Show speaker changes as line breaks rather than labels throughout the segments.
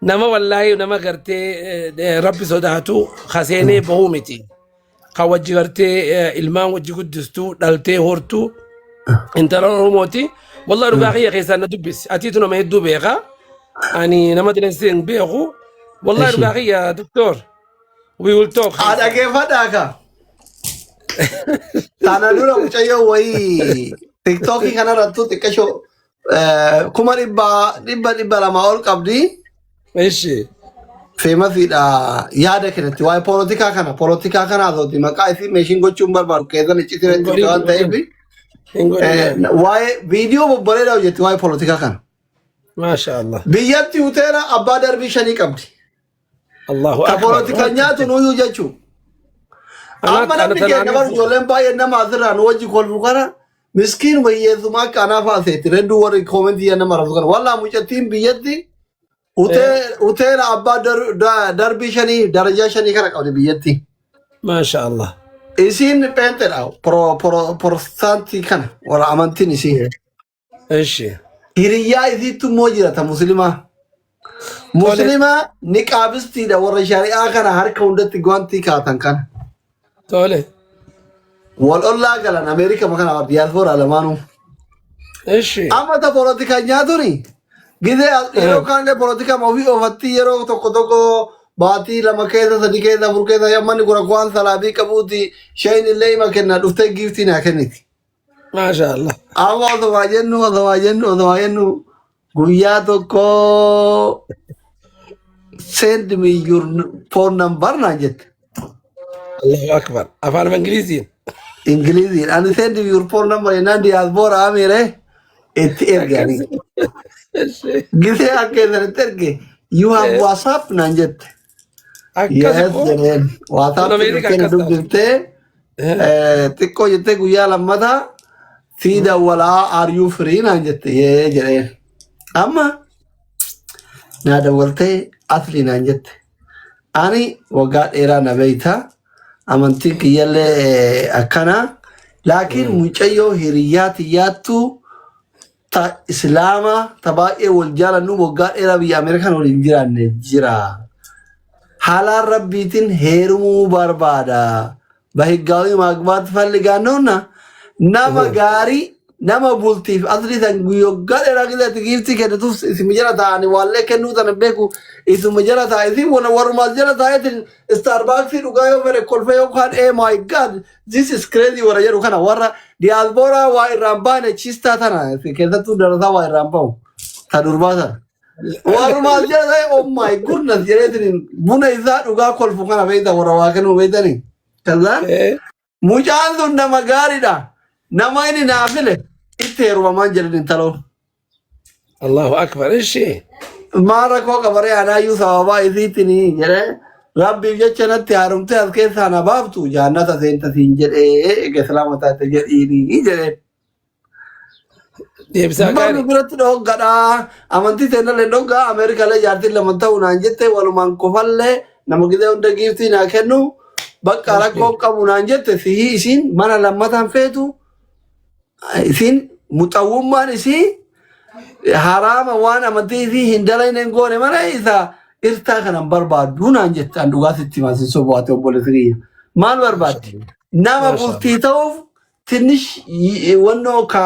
nama wallaahi nama gartee rabbi sodaatu kaseenee bahuu miti. Ka wajji gartee ilmaan wajji guddistuu dhaltee hortuu intala Oromooti. Wallahi dhugaa kiyya keessaan na dubbisi. Atiitu nama hedduu beeka. Ani nama dinastii hin beeku. Wallahi dhugaa kiyya doktor. We will talk.
Ada keeffadhaa Sana dura mucayyoo wayii TikTokii kanarrattu xiqqashoo kuma dhibba lama ol qabdi.
Eshi.
Feemasiidha yaada kanatti waa'ee poolitikaa kana asooti maqaa isii meeshiin gochuun barbaadu keessan iccitii waan ta'eef waa'ee viidiyoo bobboleedha hojjetti waa'ee poolitikaa kana.
Masha Allah.
Biyyatti huteera abbaa darbii 5 qabdi.
Allahu
Ka
akbar.
poolitika nyaatu nuyyuu jechuun. Amma namni keenya bar ijoolleen baay'een nama asirraa nu wajji kolfu kana miskiin wayyeessumaa akka anaaf haaseetti redduu warri koomentii yaa nama rafu kana wallaa mucattiin biyyatti hoteela abbaa darbii 5 darajaa 5 kana qabdi biyyatti.
Masha Allah.
Isiin peenteedha protestaantii kana warra amantiin isii.
Eshi.
Hiriyyaa isiittu immoo jirata muslimaa. Muslimaa ni qaabistiidha warra shari'aa kana harka hundatti gwantii kaatan kana.
Tole.
Wal ollaa galan Ameerika makana diaspora lamaanuu.
Eshi.
Amma ta politika nyaatuni. Gide yeroo kaanlee politika ofii ofatti yeroo tokko baatii lama keessa sadii keessa afur keessa yammanni gura kwaan salaabii qabuuti shayin illee ima kenna dhuftee giiftii naa kenniti.
Masha Allah.
Amma osoo jennu guyyaa tokko send me your phone number naan jette.
Allahu akbar. Afaan Ingiliziin.
Ingiliziin ani send me your phone number naan diaspora amire itti ergani. Gise akka keessatti erge you have WhatsApp naan jette. Yes jedheen WhatsApp kenna dubbistee xiqqoo jettee guyyaa lammataa Sida wala are you free naan jette yee jedheen. Amma naada waltee asli naan jette. Ani waggaa dheeraa na beeyta amantiin kiyyallee akkana laakiin mucayyoo hiriyyaa tiyyaattu ta islaama ta baay'ee wal jaalannu waggaa dheeraa biyya Ameerikaan waliin jiraanne jira. Haalaan rabbiitiin heerumuu barbaada. Bahiggaawii maagbaat falligaannoonna nama gaarii nama bultiif asli san guyyooggaa dheeraa keessatti giiftii kennitus isuma jala taa'anii waallee kennuu sana beeku isuma jala taa'e isin warumaas jala taa'eetiin Starbucksii dhugaa yoo fedhe kolfee yookaan my god this is crazy warra jedhu kana warra diaspora waa irraan baane chistaa tana keessattuu darasaa waa irraan bahu ta durbaa sana. Warumaas jala taa'e oh my goodness jedheetiin buna isaa dhugaa kolfu kana beekta warra waa kennuu beektanii. Kazaan mucaan sun nama gaariidha. Nama inni naafile itti heerumamaan jedhan intaloon.
Allahu akbar. Eshi.
Maara koo qabaree anaayyuu sababaa isiittini jedhee rabbiif jecha natti haaromtee as keessaa na baaftu jaannata seenta siin jedhee eega islaama taate jedhiini jedhee.
Deebisaa
Barri
gaarii.
biratti dhoggadhaa amantii seenallee dhoggaa Ameerikaallee jaartiin lama ta'uu naan jette walumaan qofallee nama gidee hunda giiftii naa kennu bakka rakkoo qabu naan jette sihii isiin mana lammataan feetu. Isin muxawwummaan isii haraama waan amantii isii hin dalagne goone mana isa irtaa kanan barbaaddu naan jettaan dhugaatitti maasin sobaate obboleessi kiyya. Maal barbaaddi? Nama bultii ta'uuf tinish wannoo ka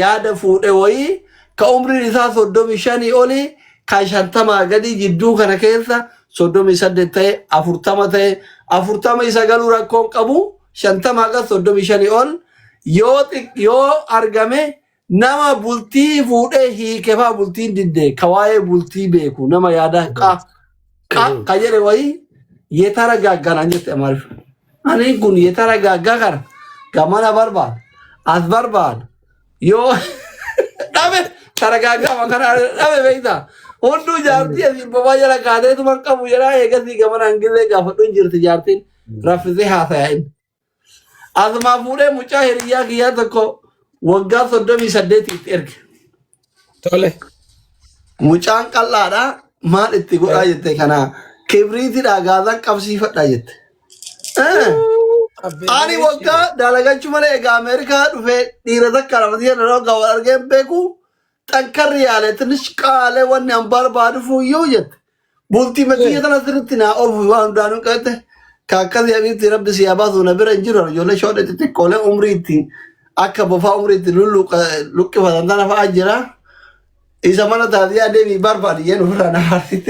yaada fuudhe wayii ka umriin isaa 35 oli ka 50 gadi jidduu kana keessa 38 ta'e 40 ta'e 40 isa galuu rakkoon qabu 50 akka 35 ol yoo argame nama bultii fuudhee hiikefaa bultiin didde ka waa'ee bultii beeku nama yaada ka jedhe wayii yetara gaagganaan jette maaliif ani kun yetara gaaggaa kana gamana barbaada as barbaada yoo dhabe tara gaaggaa makana dhabe beektaa hunduu jaartii asiin bobaa jala kaateetuma qabu jedhaa eegasii gamana hangillee gaafadhuun jirti jaartiin raffisee haasa'aa Asuma fuudhee mucaa hiriyyaa kiyyaa tokko waggaa 38 itti erge.
Tole.
Mucaan qal'aadha maal itti godhaa jette kana kibriitiidha gaazaan qabsiifadha jette. Ani waggaa dalagachuu malee egaa Ameerikaa dhufee dhiira takka lama siya dhaloo gawwa argeen beeku ጠንከር ያለ ትንሽ ቃለ ወን አንባር ባድፉ ይውየት ቡልቲ መጥየተና ትርትና ኦፍ ዋንዳኑ ቀተ ካከዚ ያቢት ረብ ሲያባዙ ነብረ እንጅሮ ጆለ ሾደ ትቆለ ኡምሪቲ አከ በፋ ኡምሪቲ ሉቅ ፈዳንታና ፈአጅራ ኢዘማና ታዲያ ደሚ ባርባድ የኑራና ሀርቲቴ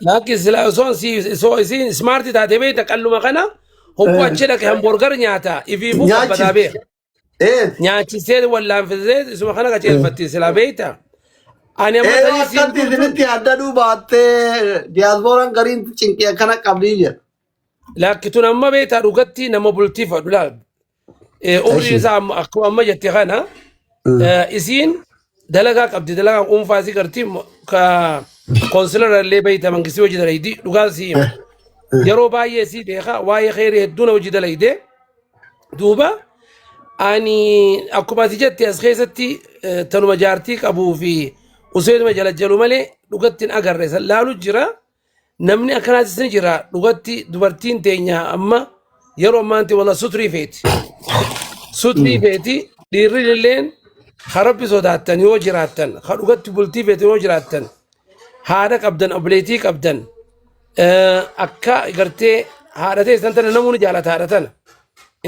لكن سي سمارت تاتبي تقلو مكانا هو اتشلك همبرجر نياتا يفيفو بدابي نياتي سيد ولا انفزيد اسمه خنا كتير فتي سلابيتا انا ما تاني سي
كنت دنتي عددو بات دياسبوران قرين تشنكي كنا قبليه
لكن تنما بيتا رغتي نما بولتي فدلا اوري زام اكو اما جتي خنا اسين دلغا قبدي دلغا فاسي كرتي ka consular le bayta mangisi wajida laydi lugasi yaro baye si deha waye khairi heduna wajida layde duba ani akuma tijati askhesati tanu majarti abu fi usayd majalajjalu male lugatin agarre sallalu jira namni akanati sin jira lugati dubartin teenya amma yaro manti wala sutri feti dirri len خربي صداتن يوجراتن خلقت بولتي فيت يوجراتن هذا قبدن أبليتي قبدن أكا قرتي هذا تيس أنت نمون جالت هذا تنا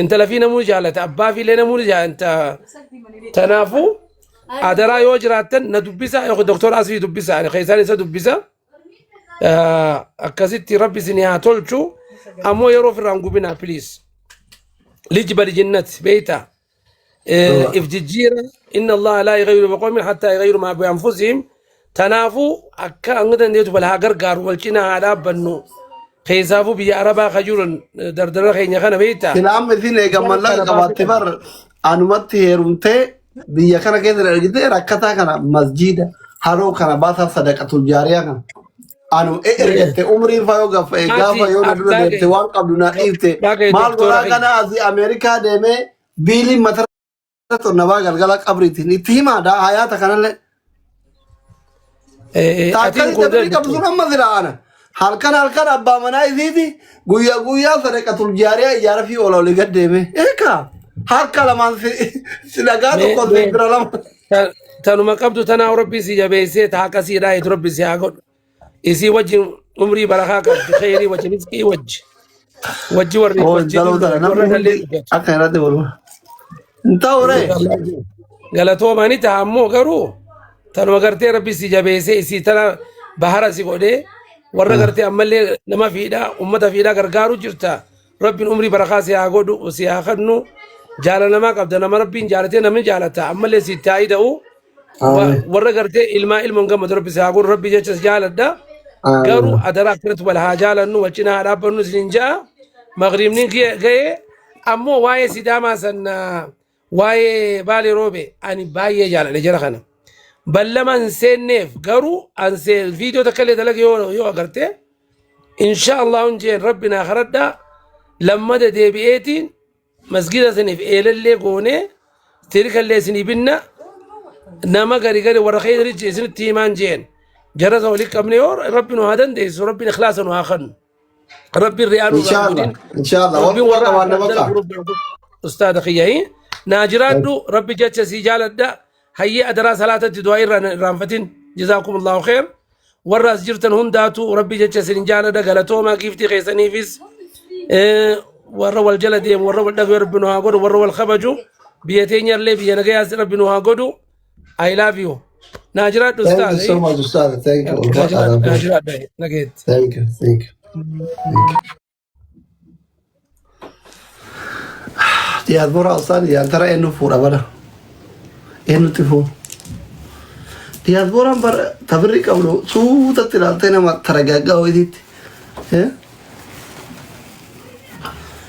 أنت لفي نمون جالت أبا في لنا نمون جال أنت تنافو أدرا يوجراتن ندبسا يا دكتور أسفي دبسا يعني خيسان يسا دبسا أكاسيتي ربي سنيها تولشو أمو يرو في رانغو بنا بليس لجبل جنة بيتا إفجيرا إن الله لا يغير بقوم حتى يغيروا ما بأنفسهم تنافو أكا أنغدن ديتو بلها غرغار والچنا هذا بنو خيزافو بي عربا خجور دردر خينيا خنا بيتا
سلام مثل كمال كباتبر انمتي هرمته بي كنا كده رجده ركتا كنا مسجد هارو كنا باث صدقه الجاريه كنا انو ارجت عمري فايو غافا يو ندو وان قبلنا ايته مال غرا كنا ازي امريكا دمه بيلي متر تو نوا غلغلا قبرتي نتيما دا حياه كنا تاكل تبري قبضنا مذرانا halkan abba manay didi guya sadaqatul jariya ijara fi wala ligademe eka halka laman silagado ko degralam
tanu makabdu tana rabbi si jabese ta kasi dai rabbi si agod isi wajhi umri baraka ka khairi wajhi miski wajhi warri wajhi
akhirate bolu ntawre
galato mani ta ammo garu tanu magarte rabbi si jabese isi tana bahara si gode warra gartee ammallee nama fiidha ummata fiidha gargaaru jirta rabbiin umrii barakaa si haa godhu si haa kennu jaala namaa qabda nama rabbiin jaalatee namni jaalata ammallee si itti haida'u warra gartee ilmoon gammadu rabbi si haa godhu rabbi jechas jaaladha garuu adara akkanatti wal haa jaalannu wal cinaa haa dhaabbannu isin ja'a magriibni ga'ee ammoo waa'ee sidaamaa san waa'ee baalee roobe ani baay'ee jaaladhe jara kana بلمن سنف قرو أنسى الفيديو تكلي تلاقي يو أقرته إن شاء الله ونجين ربنا خردا لما ده دبيتين مسجد سنف إلى اللي قونه تلك اللي سنبنا نما قري قري ورخيد رجع سن تيمان جين جرز وليك أمني اور ربنا هذا ديس ربنا إخلاصا وآخر ربي الريال
إن شاء الله
ربي ورا أستاذ خياي ناجرات دو ربي جت سجال ده هي أدرى صلاة الدعاء رانفتين جزاكم الله خير والراس جرتن هنداتو ربي جتش سنجانا دا غلطو ما كيفتي خيساني فيس ورا والجلد ورا والدغ ربنا هاغود ورا والخبجو بيتين يرلي بينغياس ربنا هاغودو I love you ناجرات استاذ
thank you so much استاذ thank you
ناجرات نجد
thank you يا برا استاذ يا ترى انه فورا بدا إنه تفهم diasporaan tabarri qabdu suutatti ilaaltee nama taragaggaa ho'iititti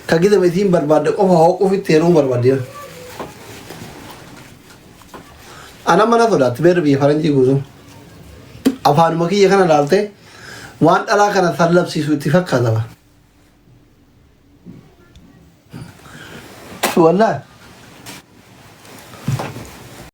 ka gidametiin barbaadde qofa hooquufitti heeruu barbaadde ana mana sodaatti beera biyya faranjii guutuu afaanuma kiyya kana ilaaltee waan dhalaa kana sallabsiisu itti fakkaata ba wallahi